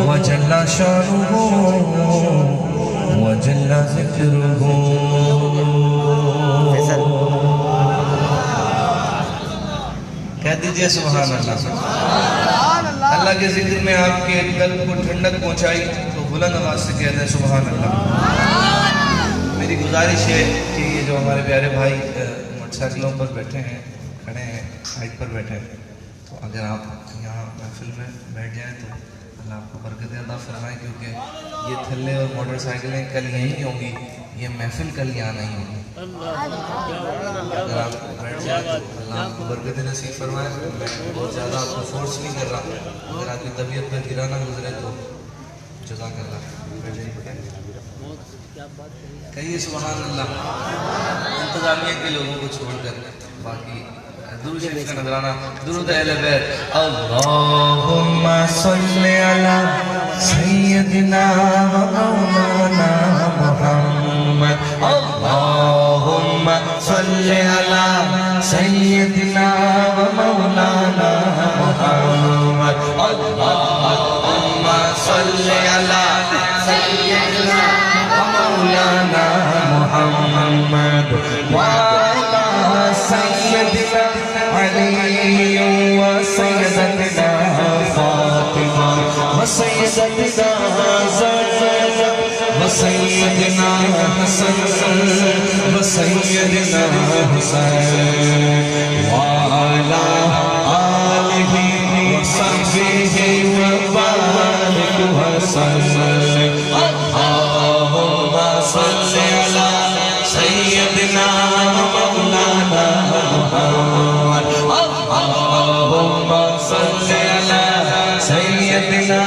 वजल्ला शानुहु वजल्ला ज़िक्रुहु। कह दीजिए सुभान अल्लाह। अल्लाह के जिक्र में आपके कल्ब को ठंडक पहुंचाई तो बुलंद आवाज से कह दें सुभान अल्लाह। मेरी गुजारिश है कि ये जो हमारे प्यारे भाई मोटरसाइकिलों पर बैठे हैं, खड़े हैं, साइड पर बैठे हैं, तो अगर आप यहाँ महफिल में बैठ जाएं तो अल्लाह आपको बरकत अता फरमाए, क्योंकि ये थल्ले और मोटरसाइकिलें कल यहीं होंगी, ये महफिल कल यहाँ नहीं होगी। अगर आप बैठ जाए तो अल्लाह आपको बरकत नसीब फरमाए। मैं बहुत ज़्यादा आपको फोर्स नहीं कर रहा, अगर आपकी तबीयत पर गिरा ना गुजरे तो जज़ाकल्लाह। कहिए सुभान अल्लाह। इंतज़ामिया के लोगों को छोड़कर बाकी दुरूद शरीफ का नजराना। दुरूद अहले बैत। अल्लाहुम्मा सल्ली अला सय्यदिना व मौलाना मुहम्मद। अल्लाहुम्मा सल्ली अला सय्यदिना व मौलाना मुहम्मद। अल्लाहुम्मा सल्ली अला सय्यदिना व मौलाना मुहम्मद व अला सय्यदिना अली व सय्यदना फातिमा व सय्यदना ज़ैनब व सय्यदना हसन व सय्यदना हुसैन व अला आलिहि व सहबिहि व बारिक वसल्लिम। अल्लाहुम्मा सल्लि अला सय्यदना मौलाना मुहम्मद। अल्लाहुम्मा सल्लि अला सय्यदना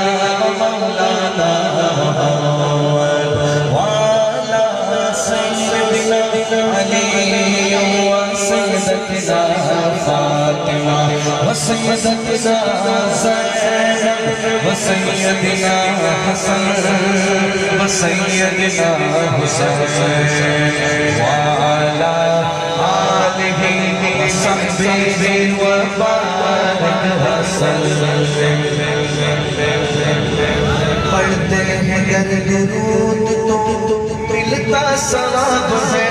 मौलाना मुहम्मद व अला सय्यदिना अली व सय्यदना फातिमा व सय्यदना ज़ैनब व सय्यदना हसन व सय्यदना हुसैन व अला आलिहि व सहबिहि व बारिक वसल्लिम। पढ़ते हैं गर दुरूद तो मिलता सवाब है।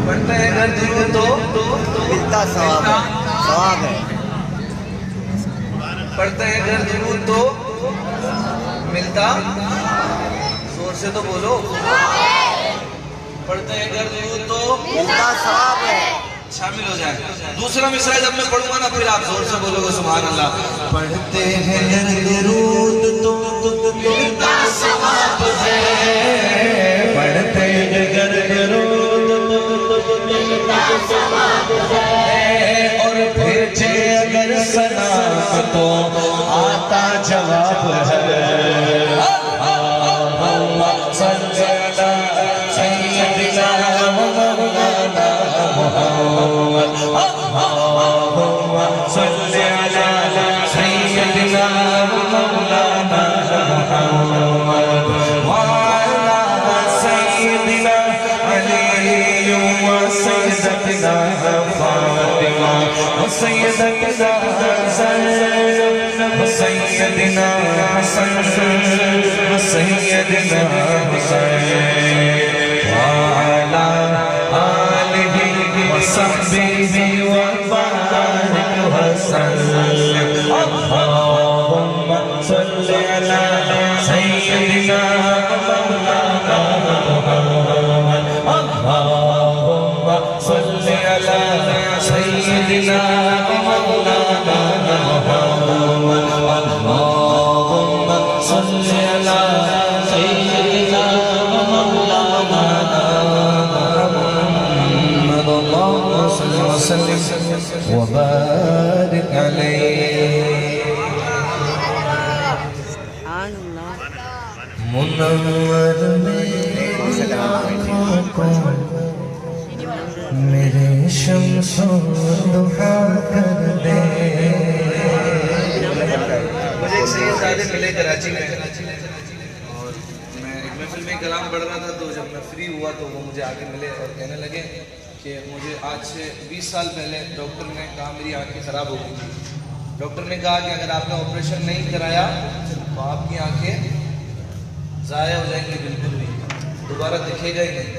पढ़ते हैं गर दुरूद तो मिलता सवाब है। पढ़ते हैं गर दुरूद तो मिलता, जोर से तो बोलो। पढ़ते हैं गर दुरूद तो मिलता सवाब है। शामिल हो जाए। दूसरा मिसरा जब मैं पढ़ूंगा ना फिर आप जोर से बोलोगे सुभान अल्लाह। पढ़ते हैं गर दुरूद तो मिलता सवाब है। पढ़ते हैं गर दुरूद तो मिलता सवाब है। और भेजे अगर सलाम तो आता जवाब है। अल्लाहुम्मा सल्लि अला सय्यदिना मौलाना मुहम्मद। अल्लाहुम्मा सल्लि अला सय्यदिना मौलाना मुहम्मद व अला सय्यदिना अली व सय्यदना फातिमा व सय्यदना ज़ैनब व सय्यदना हसन व सय्यदना हुसैन व अला आलिहि व सहबिहि व बारिक वसल्लिम। अल्लाहुम्मा सल्लि अला सय्यदिना मौलाना मुहम्मद। अल्लाहुम्मा सल्लि अला सय्यदिना मौलाना मुहम्मद। अल्लाहुम्मा सल्लि अला सय्यदिना मौलाना मुहम्मद। अल्लाहुम्मा सल्लि व बारिक अलैहि। मुनव्वर मेरी आँखों को मेरे शम्सो दुहा कर दे। मुझे एक सैयद मिले कराची में, और मैं एक महफिल में कलाम पढ़ रहा था, तो जब मैं फ्री हुआ तो वो मुझे आके मिले और कहने लगे कि मुझे आज से 20 साल पहले डॉक्टर ने कहा मेरी आँखें ख़राब हो गई थी। डॉक्टर ने कहा कि अगर आपने ऑपरेशन नहीं कराया तो आपकी आँखें ज़ाया हो जाएंगी, बिल्कुल भी दोबारा दिखेगा ही नहीं।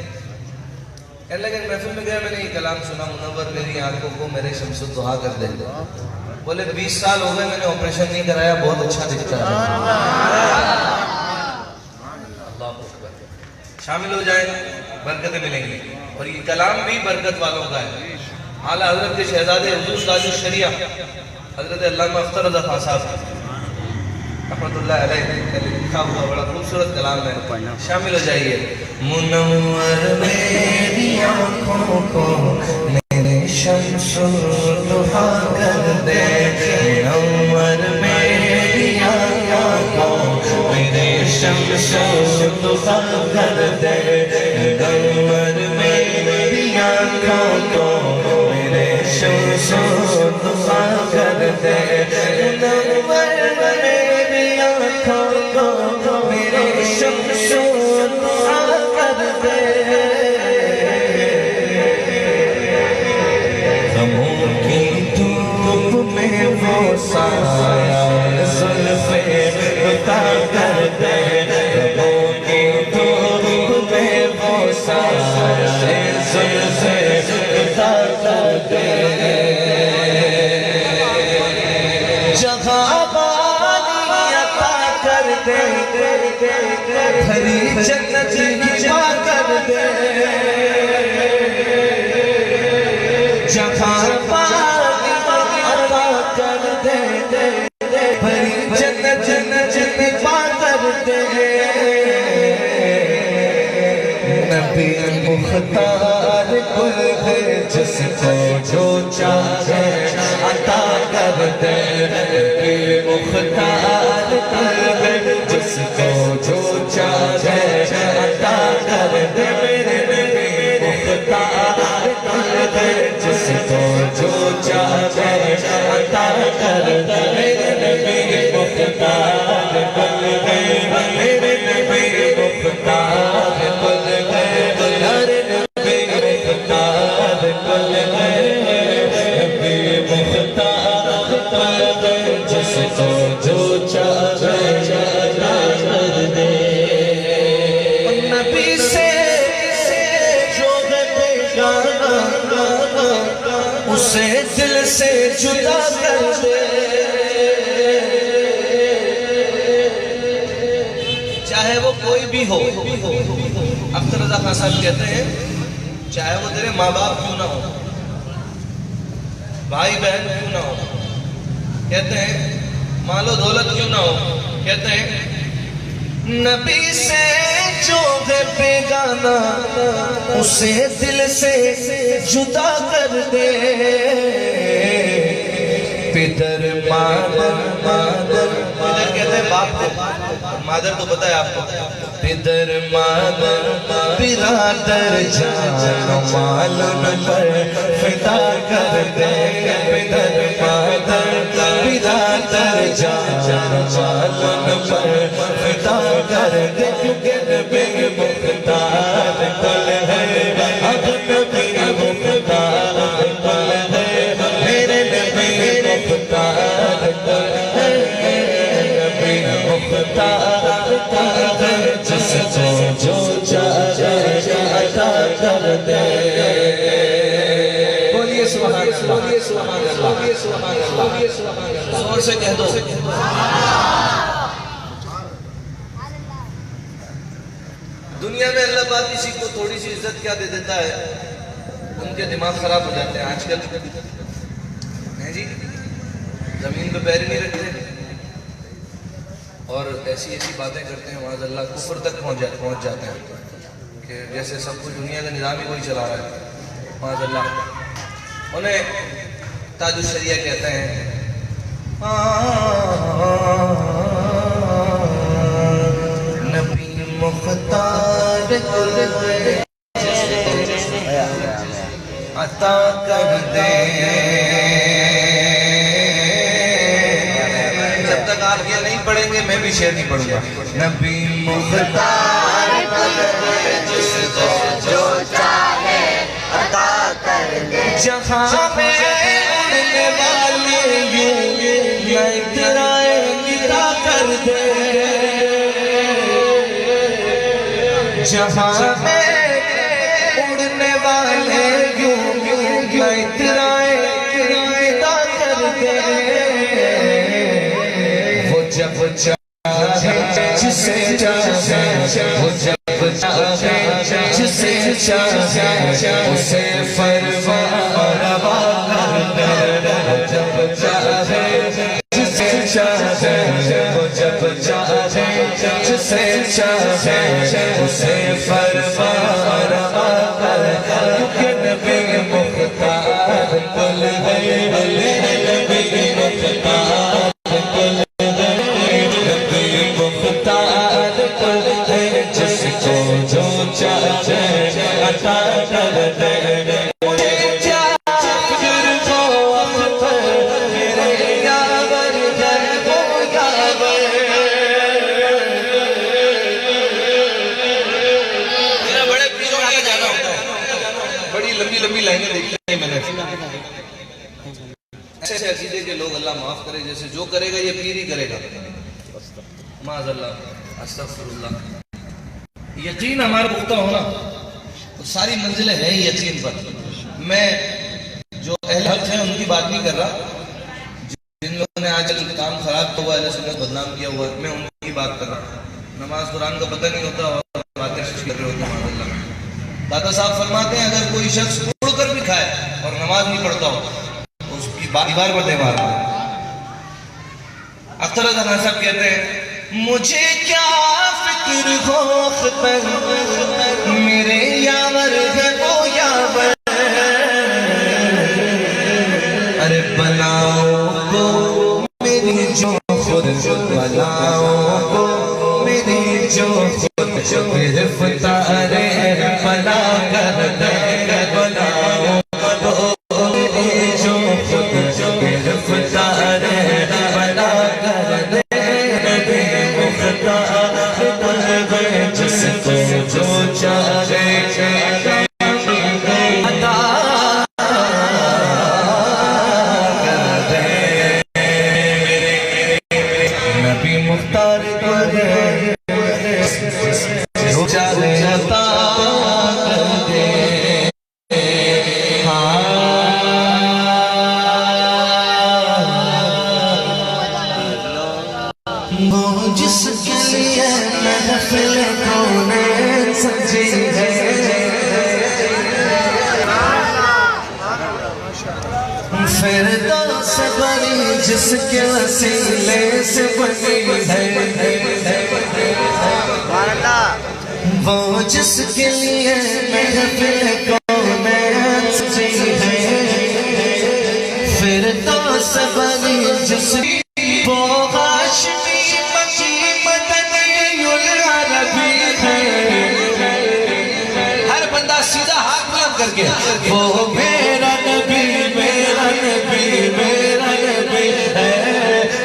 कहने लगे महफिल में गया, मैंने ये कलाम सुना, मुनव्वर मेरी आंखों को मेरे शम्सो दुहा कर दे। बोले 20 साल हो गए मैंने ऑपरेशन नहीं कराया, बहुत अच्छा दिखता है। शामिल हो जाए, बरकतें मिलेंगी। और ये कलाम भी बरकत वालों का है। आला हजरत के शहजादे हुजूर ताजुल शरिया हजरत अल्लामा अख्तर रज़ा खान साहब रहमतुल्लाह अलैह लिखा हुआ बड़ा खूबसूरत कलाम है, शामिल हो जाइए। मुनव्वर मेरी आँखों को मेरे शम्सो दुहा कर दे। मुनव्वर मेरी आँखों को मेरे शम्सो दुहा कर दे। मुनव्वर मेरी आँखों को मेरे शम्सो दुहा कर दे। मुनव्वर मेरी आँखों को मेरे शम्सो दुहा कर दे। गमों की धूप में वो साया ज़ुल्फ़े उता कर दे। गमों की धूप में वो साया ज़ुल्फ़े उता कर दे। भरी जन्नत की माँ कर दे। जहाँ पानी अता कर दे, भरी जन्नत की माँ कर दे। नबी मुख्तार कुल है जिसको जो चाहे अता कर दे। नबी मुख्तार कुल है जिसको जो चाहे अता कर दे। मेरे नबी मुख्तार कुल है जिसको जो चाहे अता कर दे। मेरे नबी मुख्तार कुल है, मेरे नबी मुख्तार कुल है, मेरे नबी मुख्तार कुल है। नबी मुख्तार कुल है जिसको जो चाहे उसे दिल से जुदा कर दे। चाहे वो कोई भी हो, अख्तर रज़ा खान साहब कहते हैं, चाहे वो तेरे माँ बाप क्यों ना हो, भाई बहन क्यों ना हो, कहते हैं मालो दौलत क्यों ना हो, कहते हैं नबी से जो है बेगाना उसे दिल से जुदा कर दे। पितर मादर, मादर पितर कहते हैं बाप को, मादर तो पता है आपको। पितर मादर बिरादर जान माल पर फिदा कर दे। पितर मादर बिरादर जान माल पर फिदा कर दे। क्योंकि नबी मुख्तार कुल है, अब नबी मुख्तार कुल है। मेरे नबी मुख्तार कुल है, नबी मुख्तार कुल है जिसको जो चाहे अता कर दे। बोलिए सुभान अल्लाह, बोलिए सुभान अल्लाह, बोलिए सुभान अल्लाह, बोलिए सुभान अल्लाह। जोर से कह दो। दुनिया में अल्लाह पाक किसी को थोड़ी सी इज्जत क्या दे देता है, उनके दिमाग खराब हो जाते हैं। आजकल है जी, जमीन पे पैर नहीं रखते और ऐसी ऐसी बातें करते हैं, वहाँ अल्लाह कुफर तक पहुँच जाते हैं कि जैसे सब कुछ दुनिया का निज़ाम ही कोई चला रहा है। वहाँ अल्लाह उन्हें ताजुल शरिया कहते हैं नबी मुख्तार अता कर दे। जब तक आप ये नहीं पढ़ेंगे मैं भी शेर नहीं पढ़ूंगा। नबी मुख्तार जिसको जो चाहे अता कर दे। जहां में उड़ने वाले यूं इतराए निदा कर दे। जहां में उड़ने वाले यूं इतराए निदा कर दे। वो जब चाहे जिसे चाहे वो जब चाहे जिसे चाहे उसे फरमा रवा कर दे। जब चाहे जिसे चाहे वो जब चाहे जिसे चाहे उसे फरमा रवा कर दे। क्योंकि नबी मुख्तार कुल है, नबी मुख्तार कुल है, नबी मुख्तार कुल है। जिसको जो चाहे अता कर दे। लंबी लाइनें देखी हैं मैंने। ऐसे अकीदे के लोग, अल्लाह माफ करे, जैसे जो करेगा ये पीर ही करेगा। माज़अल्लाह, अस्तग़फिरुल्लाह। यकीन हमारा पुख्ता होना तो सारी मंजिलें हैं यकीन पर। मैं जो अहले हक हैं उनकी बात नहीं कर रहा, जिन लोगों ने आज काम खराब हुआ, अहले सुन्नत बदनाम किया हुआ, मैं उनकी बात कर रहा हूँ। नमाज कुरान का पता नहीं होता और बातें कर रहे होते हैं। माज़अल्लाह, दादा साहब फरमाते हैं अगर कोई शख्स उड़कर भी खाए और नमाज नहीं पढ़ता हो तो उसकी दीवार पर दे मारना। अख्तर खान साहब कहते हैं मुझे क्या फिक्र हो मेरे यावर है वो यावर। अरे बनाओ को मेरी जो खुद बनाओ को मेरी जो खुद गिरफ्तारे बना कर दे। बनाओ को मेरी जो खुद गिरफ्तारे बना कर दे। नबी मुख्तार जिसको जो चाहे अता कर दे। नबी मुख्तार जो चाहे अता कर दे। वो जिसके लिए महफिल कौन सजी है। फिरदौस बनी जिसके वसीले से बनी है। वो जिसके लिए महफिल कौन सजी है। फिरदौस बनी जिसकी वो हाशमी मकी मदनीयुल अरबी है। हर बंदा सीधा हाथ बुलंद करके वो मेरा नबी मेरा नबी मेरा नबी है।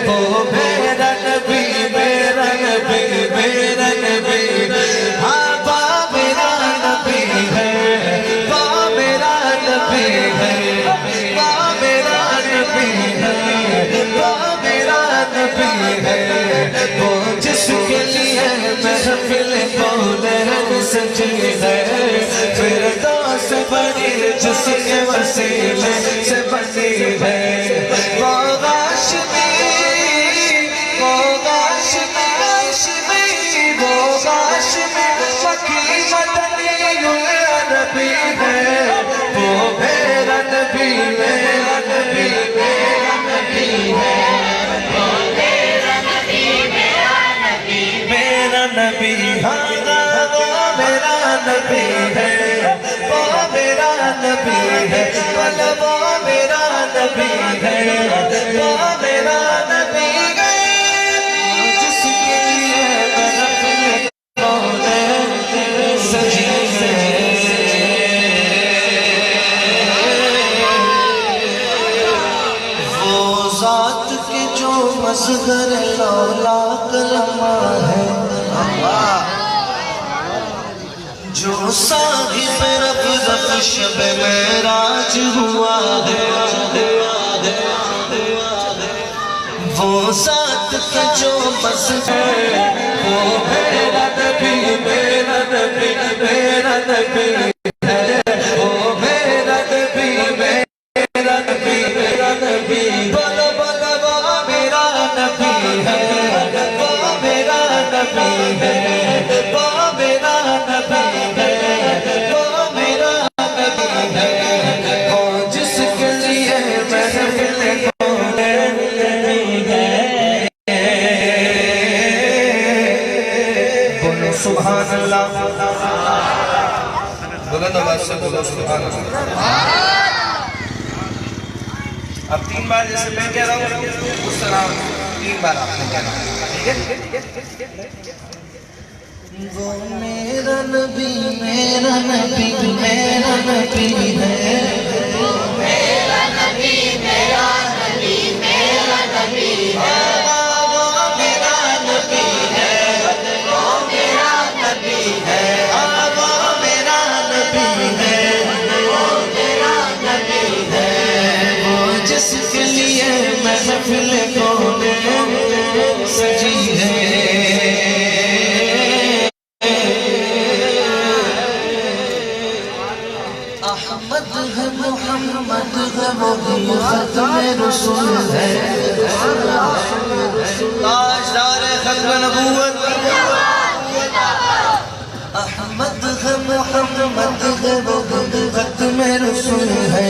वो मेरा नबी मेरा नबी मेरा नबी। हाँ बा मेरा नबी है, बा मेरा नबी है, बा मेरा नबी है, बा मेरा नबी है। वो जिसके लिए महफिल कौन सजी है। फिरदौस बनी जिसके वसीले से बनी है। वो गाशमी वो गाशमी वो गाशमी मकी मदनीयुल अरबी है। वो मेरा नबी मेरा नबी मेरा नबी है। वो मेरा नबी मेरा नबी मेरा नबी। हाँ वो मेरा नबी है, वो मेरा नबी है, वो मेरा नबी है, वो मेरा नबी है, जिसके लिए सजी है। वो जात के जो मज़हर लौला कलमा है, जो साहिब रब रब शब मेराज हुआ है, वो साथ के जो मज़हर, वो मेरा नबी मेरा नबी मेरा नबी है, वो मेरा नबी मेरा नबी मेरा नबी, बोलो बोलो वो मेरा नबी है, वो मेरा नबी है, वो मेरा नबी है, वो मेरा नबी है, वो जिसके लिए महफिल कोने है। बोलो सुभान अल्लाह, बोलो तो बस बोलो सुभान अल्लाह। अब 3 बार जैसे मैं कह रहा हूँ उस तरह 3 बार आपने कहना, ठीक है? वो मेरा नबी मेरा नबी मेरा नबी है, वो मेरा नबी मेरा नबी मेरा नबी है, वो मेरा नबी है, वो मेरा नबी है, वो मेरा नबी है, वो मेरा नबी है, वो जिसके लिए महफिल कोने सजी है। अहमद है मोहम्मद है वो खत्म रसूल है, ताजदार खत्म नबूवत। अहमद है मोहम्मद है वो खत्म रसूल है,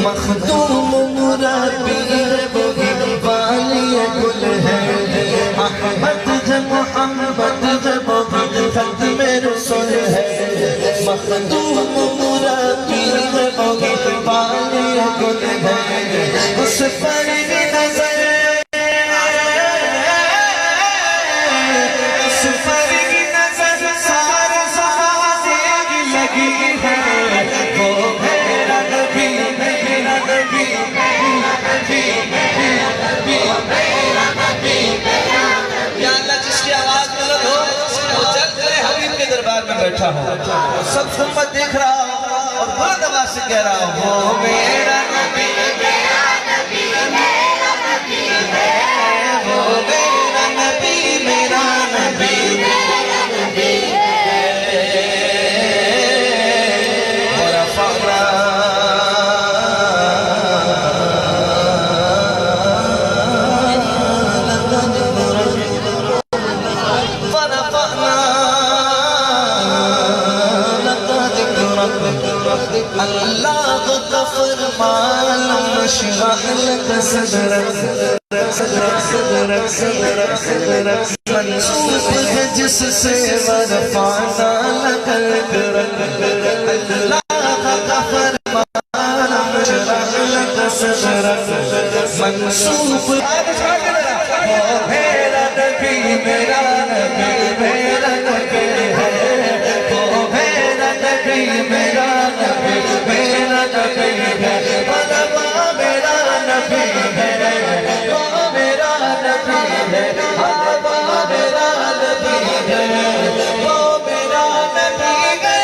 मखदूम मुराबी है वो वाली गुल है। अहमद है मोहम्मद है वो खत्म रसूल है, मखदूम मुराबी है वो वाली गुल है। उस पर भी नजर, उस पर भी नजर सारे ज़माने की लगी है, वो मेरा नबी मेरा नबी मेरा नबी मेरा नबी मेरा नबी मेरा नबी। या अल्लाह जिसकी आवाज बुलंद हो वो जल्द करे हबीब के दरबार में बैठा हो, सब उम्मत देख रहा हो और बुलंद आवाज से कह रहा हो, वो मेरा नबी मेरा नबी मेरा नबी है, वो मेरा नबी मेरा नबी मेरा नबी है। अल्लाह का फरमान मशरह लक सदरक सदरक सदरक सदरक मंसूब है जिससे वरफाना लकल करक। अल्लाह का फरमान मशरह लक सदरक मंसूब है मेरा नबी मेरा नबी मेरा नबी है, वो मेरा नबी मेरा नबी मेरा नबी है, वो मेरा नबी है, वो मेरा नबी है, वो मेरा नबी है, वो मेरा नबी है,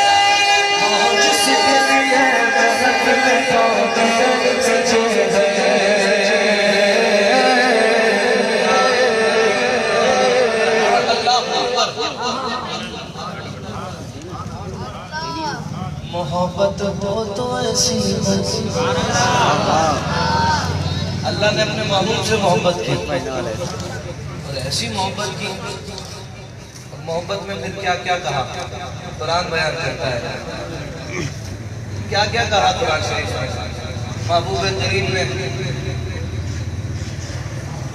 जिसके लिए महफिल कोने सजी है। मोहब्बत हो तो ऐसी अल्लाह ने अपने महबूब से मोहब्बत की और ऐसी मोहब्बत की, मोहब्बत में फिर क्या क्या कहा कुरान बयान करता है, क्या क्या कहा कुरान शरीफ में। महबूब करीम ने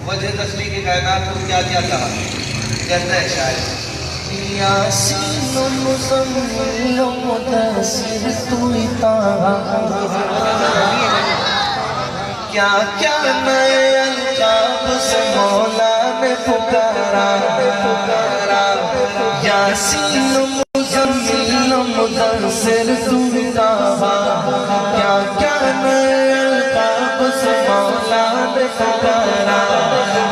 वजह तस्लीम कायनात को क्या क्या कहा, कहता है शायद यासीन मुज़म्मिल मुदस्सिर तू इताहा क्या क्या नए अल्ताफ से मौला ने पुकारा, यासीन मुज़म्मिल मुदस्सिर तुम कहा, क्या क्या नए अल्ताफ से मौला ने पुकारा,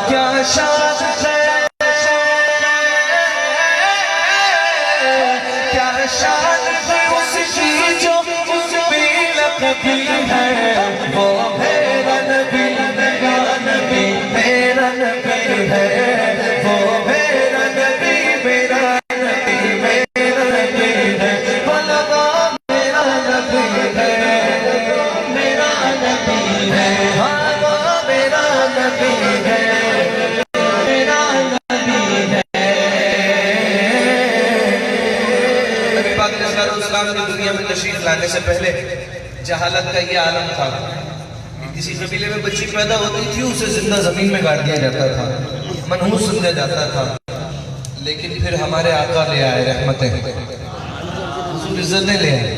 क्या शान है, क्या शान है उसकी जो भी लक़बी है, वो मेरा नबी, मेरा नबी, मेरा नबी है, वो मेरा नबी, मेरा नबी, मेरा नबी है, बलवा मेरा नबी है, मेरा नबी है, हाँ वो मेरा नबी है, मेरा नबी है। नबी पाक ने इस्लाम की दुनिया में तशरीफ लाने से पहले जहालत का ये आलम था। किसी कबीले में बच्ची पैदा होती थी, उसे जिंदा जमीन में गाड़ दिया जाता था, मनहूस समझा जाता था। लेकिन फिर हमारे आका ले आए रहमतें, हुजूर इज्जतें ले आए,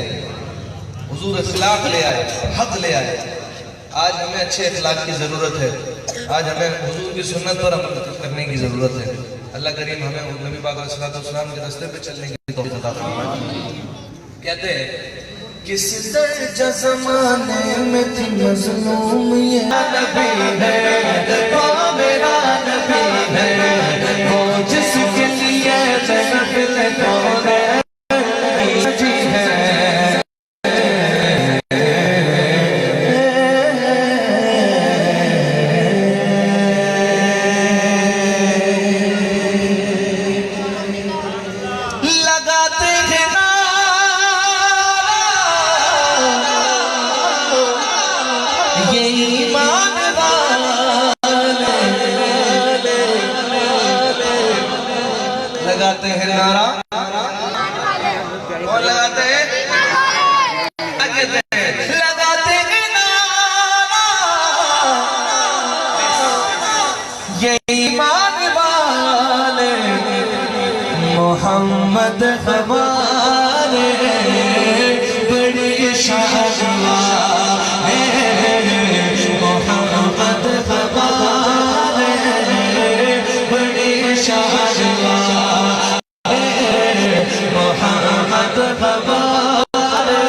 हुजूर अखलाक ले आए, हक ले आए। आज हमें अच्छे अखलाक की जरूरत है, आज हमें हुजूर की सुन्नत पर अमल करने की जरूरत है। अल्लाह करीम हमें नबी पाक अलैहिस्सलाम के रास्ते पे चलने की तौफीक अता फरमाए। कहते हैं किस दर्जा ज़माने में थी मज़लूम ये नबी है, वो मेरा नबी है, वो जिसके लिए महफिल कौन जी है। लगाते हैं ये ईमान वाले, लगाते हैं नारा, और लगाते हैं, लगाते हैं नारा, ये ईमान वाले मोहम्मद हमारे बड़ी शाहबाज मोहम्मद हमारे बड़ी शाहबाज मोहम्मद हमारे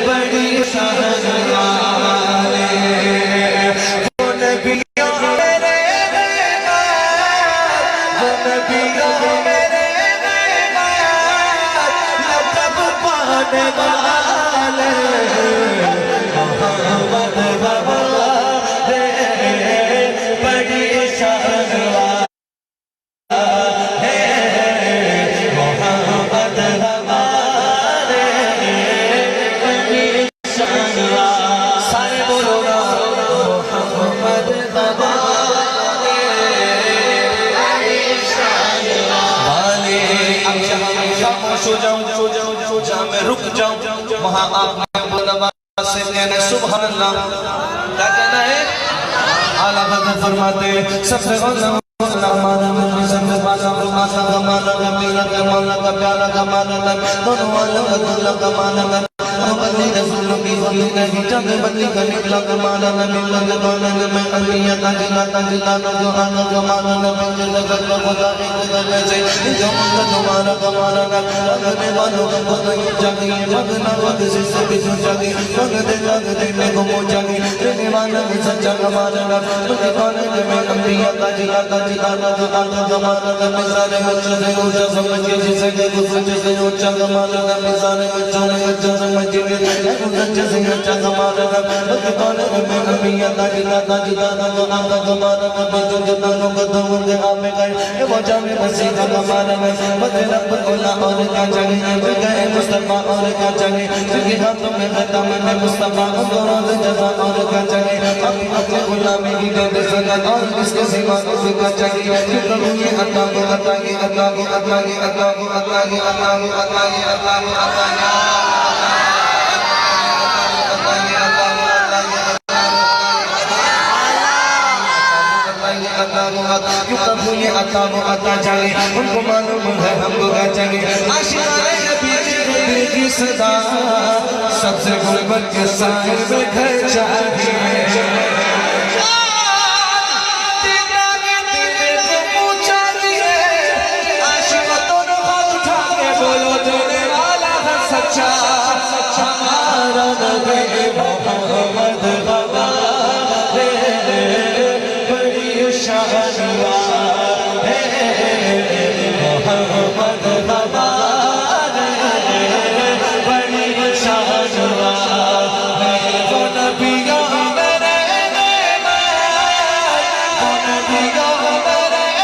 बड़ी शाहबाज वो नबियों मेरे वो नबियों मेरे लक़ब पाने वाले मोहम्मद हमारे बड़ी शाहबाज मोहम्मद हमारे बड़ी शाहबाज। सारे बोलो ना मोहम्मद हमारे बड़ी शाहबाज। खामोश हो जाऊं, जहाँ मैं रुक जाऊं, वहाँ आपने बोला से कहना सुभान अल्लाह। क्या कहना है? आला हज़रत फरमाते सबसे हमारा सबसे बाला माता का माला का मेरा का माला का प्यारा का माला का दोनों वाला का दूल्हा का माला का बंदी रसूल की होली नहीं जब बंदी का निकला का माला का मिला का माला का मैं अलिया का जिला का जो आना का माला का मिल जगत का खुदा एक गले से जो मंगा तुम्हारा का माला का लगने वालों का खुदा ये जागी मगना वक्त से भी जो जागी लगते में घूमो जागी रहने वाला भी सच्चा का माला का तुझे कौन है मैं अलिया का जिला जो आना का माला का मिसाले बच्चों से ऊंचा समझ के जिसे के कुछ से ऊंचा का माला का मिसाले बच्चों ने अच्छा समझ के कुछ से अच्छा का माला का तुझे कौन है मैं अलिया का जिला जो आना का माला का बच्चों के तानों का दौर के आप में गए ये मौजा में मसीह का माला में मत रब कोला और क्या चाहिए जगह मुस्तफा और क्या चाहिए जिनके हाथों में खत्म है मुस्तफा दोनों से जज़ा और क्या चाहिए अपने गुलामी की दर्द सदा और इसके सिवा किसी का चाहिए क्यों ये अल्लाह को अल्लाह की अल्लाह की अल्लाह की अल्लाह की अल्लाह की अल्लाह की अल्लाह की अल्लाह की क्यों कबू ये अता वो अता चाहिए उनको मालूम है हमको क्या चाहिए आशिक़ाए नबी की सदा सबसे गुलबत के साए में घर चाहिए। हमारा नबी मोहम्मद हमारे बड़ी शान वाले मोहम्मद हमारे बड़ी शान वाले वो नबियों मेरे वो नबियों मेरे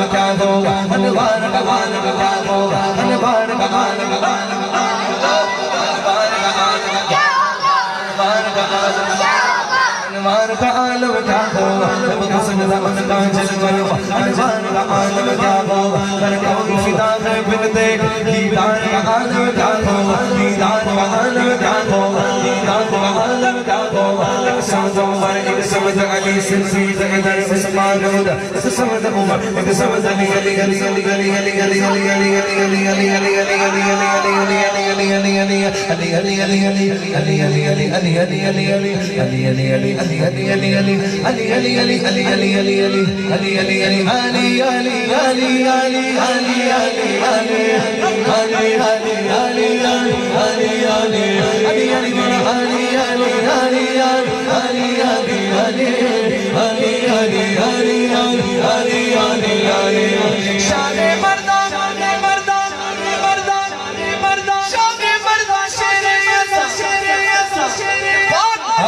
लक़ब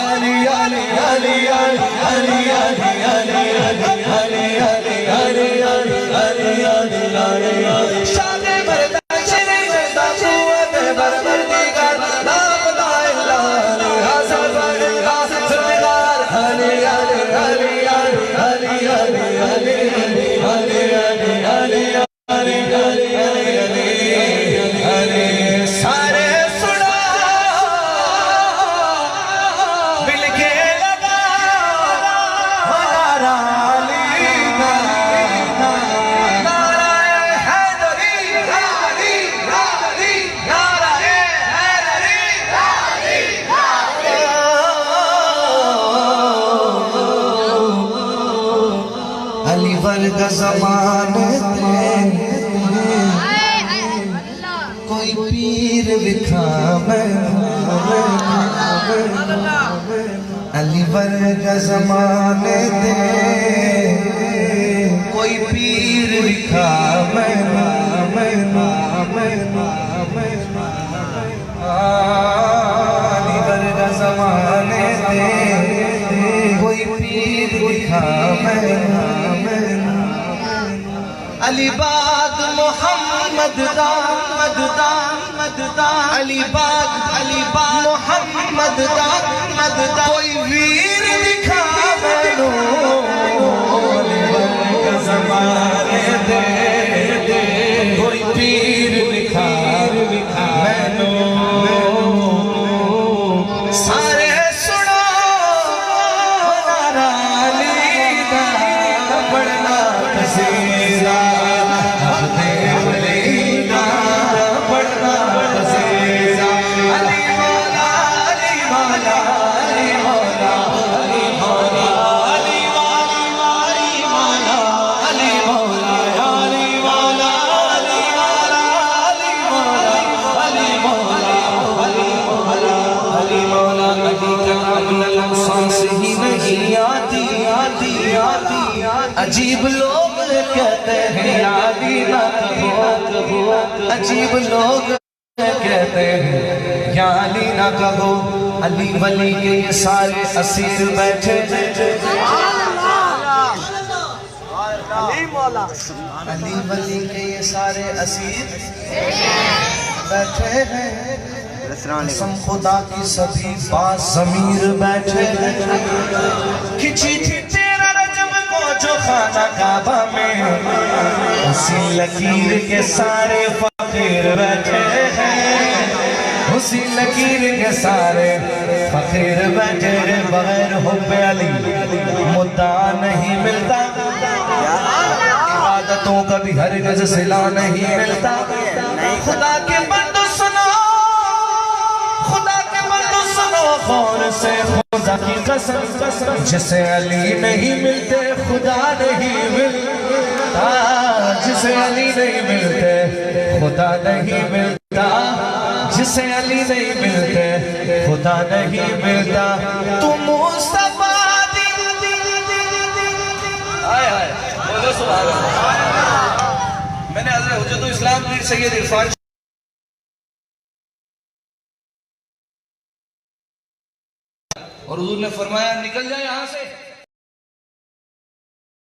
पाने वाले का ज़माने कोई पीर विखा मैं अली वर्गा ज़माने दे कोई पीर लिखा मैना मैना मैना मैना अली वर्गा ज़माने दे कोई पीर लिखा मैना मैना अली बाग मोहम्मद दा अली बाग मोहम्मद दा कोई वीर दिखा मैनू अली वर्गा ज़माने दे कोई पीर दिखा मैनू सारे सुनो नारा अली दा बढ़ना कसीदा अजीब लोग कहते हैं यादी ना कहो अजीब लोग कहते हैं यादी ना कहो अली वली के ये सारे असीर बैठे अली वली के ये सारे असीर बैठे हैं कसम खुदा की सभी बाज़मीर बैठे हैं खिंची थी तेरा रजब को जो खाना काबा में उसी लकीर के सारे फकीर बैठे हैं उसी लकीर के सारे फकीर बैठे हैं बगैर हुब्बे अली मुद्दा नहीं मिलता इबादतों का भी हरगिज़ सिला नहीं मिलता खुदा के बंदो सुनो कौन से खुदा की कसम जिसे अली नहीं मिलते खुदा नहीं मिलता जिसे अली नहीं मिलते खुदा नहीं मिलता जिसे अली नहीं मिलते खुदा नहीं मिलता तुम मुस्तफा बोलो सुभान अल्लाह। मैंने हज़रत हुज्जतुल इस्लाम पीर सैयद इरफान और हुजूर ने फरमाया निकल जाए यहाँ से।